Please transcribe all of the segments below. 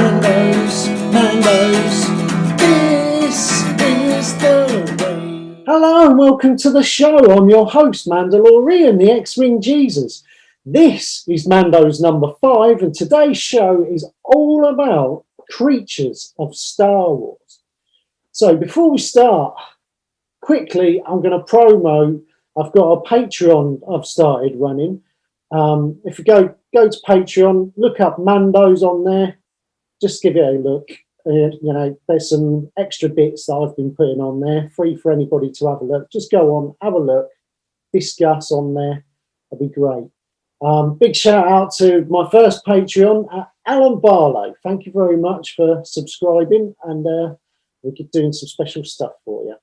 Mandos, this is the way. Hello and welcome to the show. I'm your host, Mandalorian, the X-Wing Jesus. This is Mandos number 5, and today's show is all about creatures of Star Wars. So before we start, quickly, I'm going to promo. I've got a Patreon I've started running. If you go to Patreon, look up Mandos on there. Just give it a look. There's some extra bits that I've been putting on there, free for anybody to have a look. Just go on, have a look, discuss on there. That'd be great. Big shout out to my first Patreon, Alan Barlow. Thank you very much for subscribing, and we're doing some special stuff for you.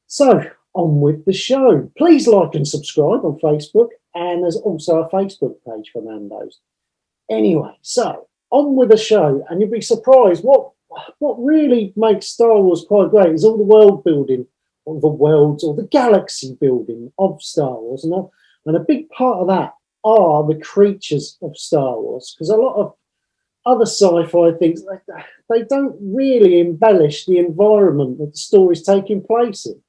So on with the show. Please like and subscribe on Facebook, and there's also a Facebook page for Mandos. Anyway, so on with the show, and you'll be surprised what really makes Star Wars quite great is all the world building, or the worlds, or the galaxy building of Star Wars, and a big part of that are the creatures of Star Wars, because a lot of other sci-fi things, they don't really embellish the environment that the story's taking place in.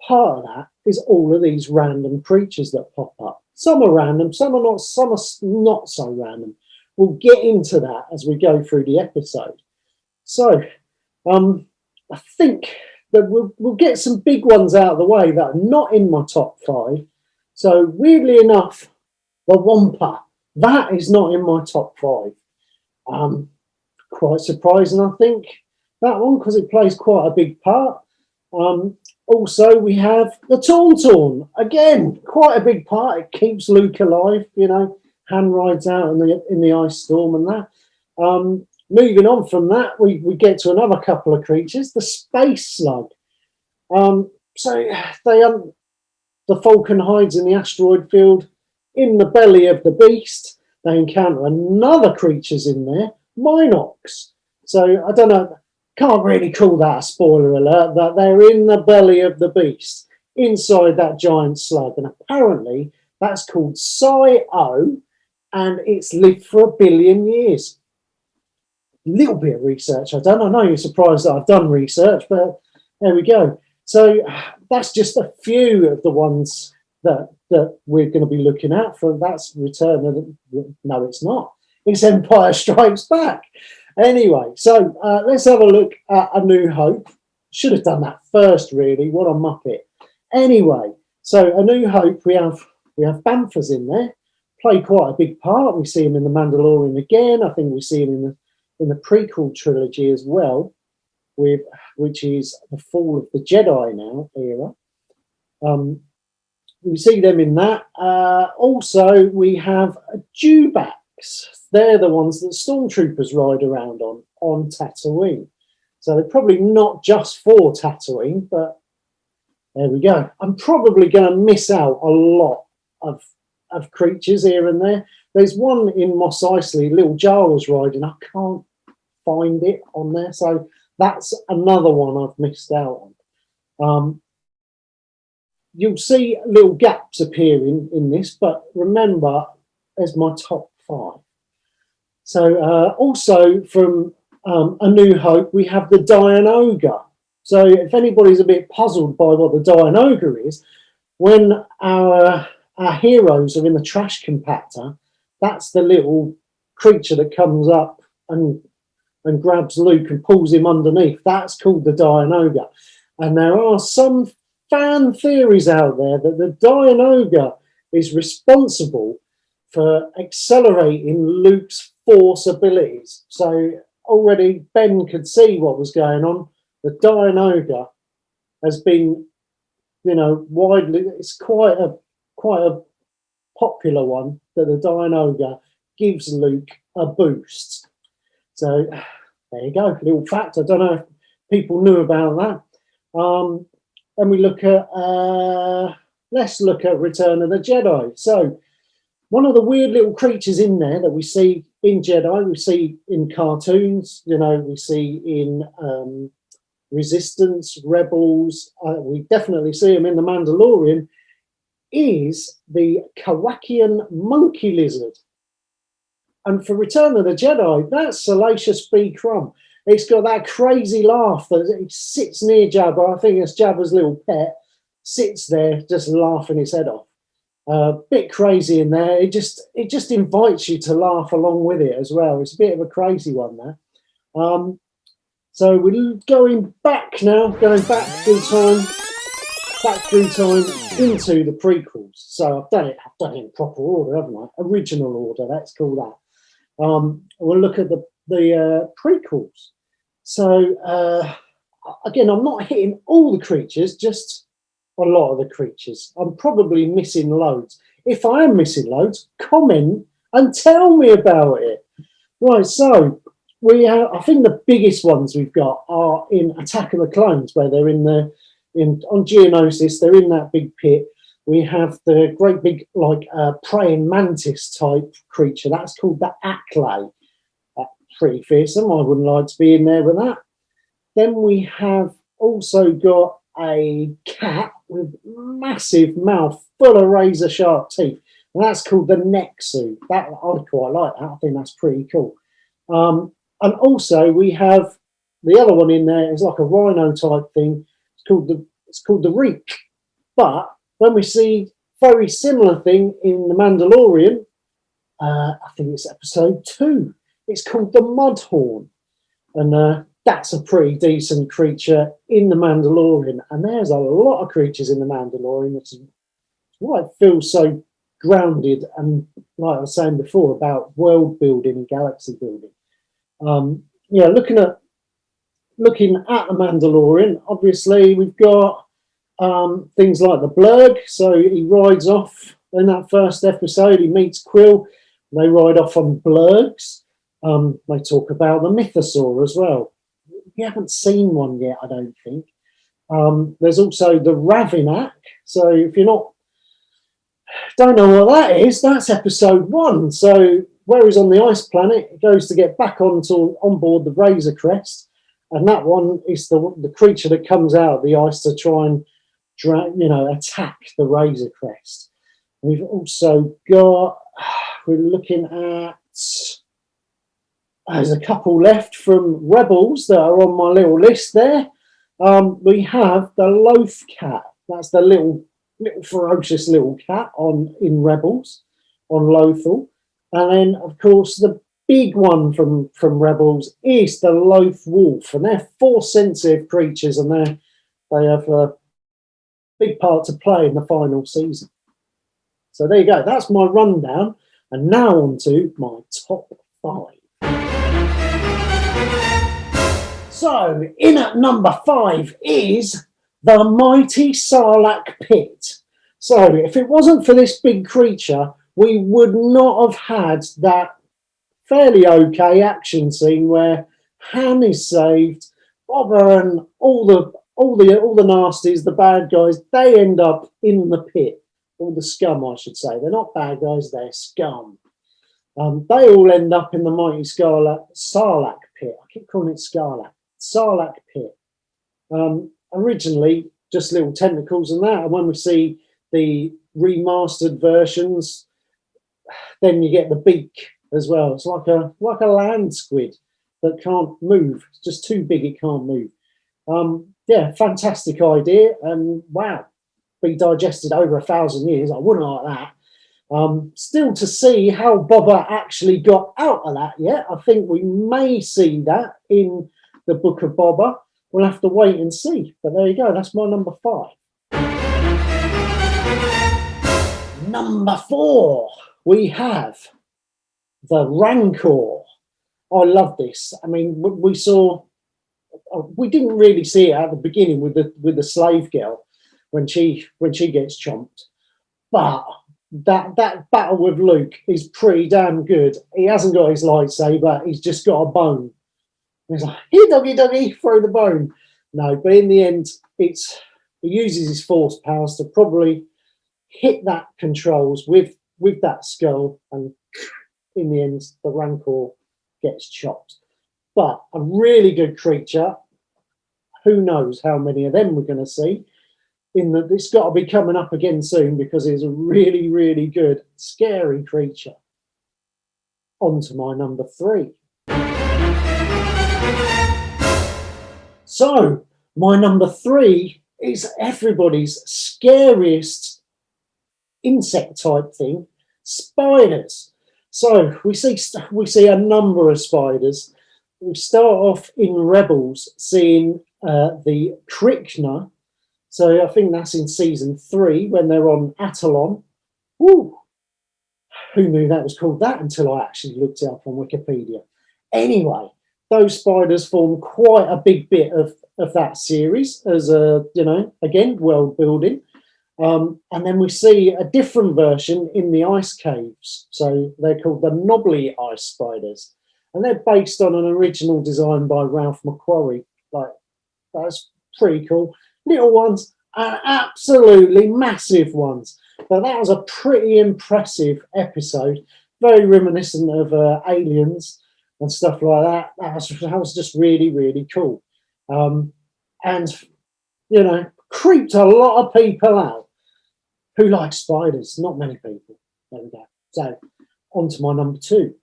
Part of that is all of these random creatures that pop up. Some are random, some are not so random. We'll get into that as we go through the episode. So, I think that we'll get some big ones out of the way that are not in my top 5. So, weirdly enough, the Wampa, that is not in my top 5. Quite surprising, I think, that one, because it plays quite a big part. Also, we have the Tauntaun. Again, quite a big part. It keeps Luke alive, Han rides out in the ice storm and that. Moving on from that, we get to another couple of creatures, the Space Slug. So the Falcon hides in the asteroid field. In the belly of the beast, they encounter another creatures in there, Minox. So I don't know, can't really call that a spoiler alert, that they're in the belly of the beast, inside that giant slug. And apparently that's called Psi-O, and it's lived for 1 billion years. Little bit of research I've done. I know you're surprised that I've done research, but there we go. So that's just a few of the ones that we're going to be looking at. That's Return of no, it's not. It's Empire Strikes Back. Anyway, so let's have a look at A New Hope. Should have done that first, really. What a muppet. Anyway, so A New Hope, we have Banthas in there. Play quite a big part. We see him in The Mandalorian again. I think we see him in the prequel trilogy as well, which is the Fall of the Jedi now era. We see them in that. Also, we have Dewbacks. They're the ones that stormtroopers ride around on Tatooine. So they're probably not just for Tatooine, but there we go. I'm probably going to miss out a lot of creatures here and there. There's one in Mos Eisley, little Jawas riding. I can't find it on there, so that's another one I've missed out on. You'll see little gaps appearing in this, but remember, there's my top 5. So also from A New Hope, we have the Dianoga. So if anybody's a bit puzzled by what the Dianoga is, when our heroes are in the trash compactor, that's the little creature that comes up and grabs Luke and pulls him underneath. That's called the Dianoga. And there are some fan theories out there that the Dianoga is responsible for accelerating Luke's Force abilities. So already Ben could see what was going on. The Dianoga has been, widely, it's quite a popular one, that the Dianoga gives Luke a boost. So there you go, little fact. I don't know if people knew about that. And we look at, let's look at Return of the Jedi. So one of the weird little creatures in there that we see in Jedi, we see in cartoons, we see in Resistance, Rebels, we definitely see them in The Mandalorian, is the Kowakian monkey lizard. And for Return of the Jedi, that's Salacious B. Crumb. It's got that crazy laugh that it sits near Jabba. I think it's Jabba's little pet, sits there just laughing his head off. Bit crazy in there. It just invites you to laugh along with it as well. It's a bit of a crazy one there. So we're going back now, going back through time into the prequels. So I've done it in proper order, haven't I? Original order, let's call that. We'll look at the prequels. So again, I'm not hitting all the creatures, just a lot of the creatures. I'm probably missing loads. If I am missing loads, comment and tell me about it. Right, so I think the biggest ones we've got are in Attack of the Clones, where they're on Geonosis. They're in that big pit. We have the great big praying mantis type creature. That's called the Acklay. Pretty fearsome. I wouldn't like to be in there with that. Then we have also got a cat with massive mouth full of razor sharp teeth, and that's called the Nexu. That I quite like that. I think that's pretty cool. And also we have the other one in there is like a rhino type thing. It's called the Reek. But when we see very similar thing in The Mandalorian, I think it's episode 2. It's called the Mudhorn, and that's a pretty decent creature in The Mandalorian. And there's a lot of creatures in The Mandalorian, which is why it feels so grounded and, like I was saying before, about world building and galaxy building. Looking at The Mandalorian, obviously we've got things like the Blurg. So he rides off in that first episode. He meets Quill. They ride off on Blurgs. They talk about the Mythosaur as well. We haven't seen one yet, I don't think. There's also the Ravinak. So if you don't know what that is, that's episode 1. So where he's on the ice planet, he goes to get back on board the Razor Crest, and that one is the creature that comes out of the ice to try and attack the Razor Crest. We've also got, we're looking at, there's a couple left from Rebels that are on my little list there. We have the Loaf Cat. That's the little ferocious little cat in Rebels on Lothal. And then, of course, the big one from Rebels is the Loaf Wolf. And they're force sensitive creatures, and they have a big part to play in the final season. So there you go. That's my rundown. And now on to my top 5. So, in at number 5 is the mighty Sarlacc pit. So, if it wasn't for this big creature, we would not have had that fairly okay action scene where Han is saved, Boba and all the nasties, the bad guys, they end up in the pit, or the scum, I should say. They're not bad guys; they're scum. They all end up in the mighty Sarlacc pit. I keep calling it Sarlacc pit. Originally, just little tentacles and that. And when we see the remastered versions, then you get the beak as well. It's like a land squid that can't move. It's just too big; it can't move. Fantastic idea, and wow, be digested over 1,000 years. I wouldn't like that. Still to see how Boba actually got out of that yet. I think we may see that in the Book of Boba. We'll have to wait and see. But there you go. That's my number 5. Number 4, we have the Rancor. I love this. I mean, we didn't really see it at the beginning with the slave girl when she gets chomped, but that battle with Luke is pretty damn good. He hasn't got his lightsaber; he's just got a bone. And he's like, "Here, doggy, throw the bone." No, but in the end, he uses his force powers to probably hit that controls with that skull, and in the end, the Rancor gets chopped. But a really good creature. Who knows how many of them we're going to see? It's got to be coming up again soon, because it's a really, really good, scary creature. on to my number 3. So my number 3 is everybody's scariest insect type thing, spiders. So we see a number of spiders. We start off in Rebels seeing the Krykna. So I think that's in season 3 when they're on Atalon. Woo! Who knew that was called that until I actually looked it up on Wikipedia. Anyway, those spiders form quite a big bit of that series as a, again, world building. And then we see a different version in the ice caves. So they're called the knobbly ice spiders. And they're based on an original design by Ralph McQuarrie. Like, that's pretty cool. Little ones and absolutely massive ones. But that was a pretty impressive episode. Very reminiscent of Aliens and stuff like that. That was just really, really cool. And, creeped a lot of people out who like spiders. Not many people. There we go. So, on to my number 2.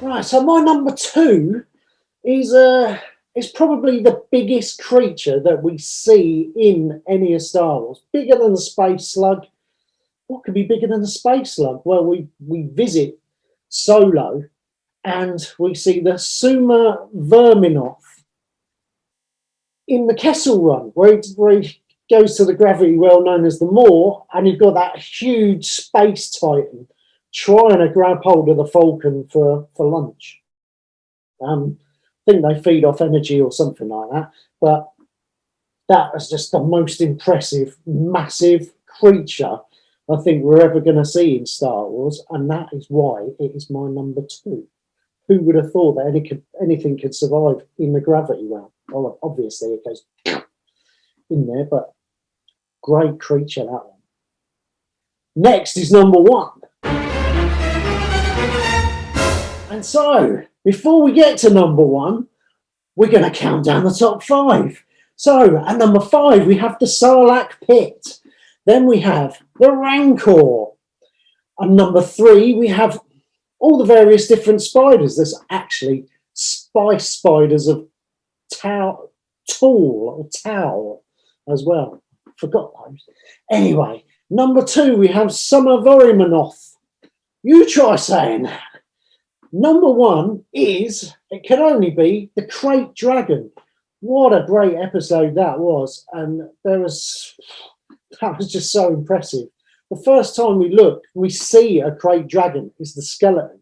Right, so my number 2 is probably the biggest creature that we see in any of Star Wars. Bigger than the space slug. What could be bigger than the space slug? Well, we visit Solo and we see the Suma Verminoth in the Kessel Run, where he goes to the gravity well known as the Maw, and you've got that huge space titan trying to grab hold of the Falcon for lunch. I think they feed off energy or something like that, but that was just the most impressive, massive creature I think we're ever going to see in Star Wars, and that is why it is my number 2. Who would have thought that anything could survive in the gravity realm? Well, obviously it goes in there, but great creature, that one. Next is number 1. And so, before we get to number 1, we're going to count down the top 5. So, at number 5, we have the Sarlacc Pit. Then we have the Rancor. And number 3, we have all the various different spiders. There's actually spice spiders of Tau as well. Forgot those. Anyway, number 2, we have Summer Vorimanoth. You try saying that. Number 1 is, it can only be the Krayt Dragon. What a great episode that was. And that was just so impressive. The first time we see a Krayt Dragon is the skeleton.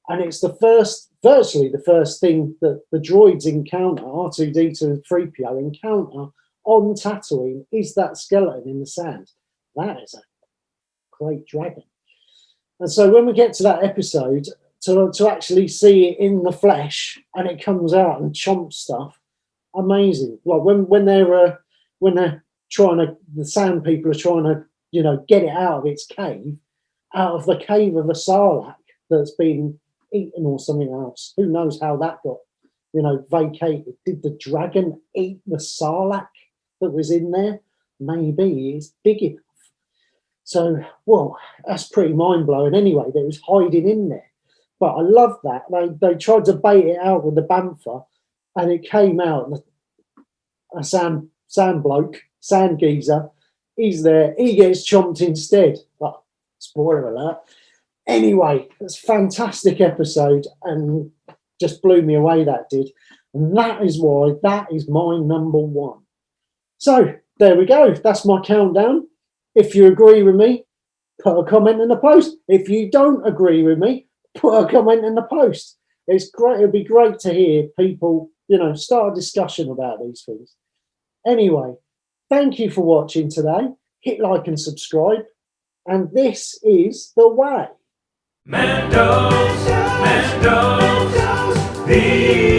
And it's virtually the first thing that the droids encounter, R2-D2 and 3PO encounter on Tatooine, is that skeleton in the sand. That is a Krayt Dragon. And so when we get to that episode, to actually see it in the flesh and it comes out and chomps stuff, amazing. Like when they're trying to, the sand people are trying to, get it out of its cave, out of the cave of a Sarlacc that's been eaten or something else. Who knows how that got, vacated? Did the dragon eat the Sarlacc that was in there? Maybe it's big enough. So, well, that's pretty mind-blowing anyway, that it was hiding in there. But I love that. They tried to bait it out with the bantha, and it came out. A sand geezer, he's there. He gets chomped instead. But spoiler alert. Anyway, it's a fantastic episode and just blew me away, that did. And that is why that is my number 1. So there we go. That's my countdown. If you agree with me, put a comment in the post. If you don't agree with me, put a comment in the post. It's great. It'd be great to hear people, start a discussion about these things. Anyway, thank you for watching today. Hit like and subscribe. And this is The Way. Mandos, the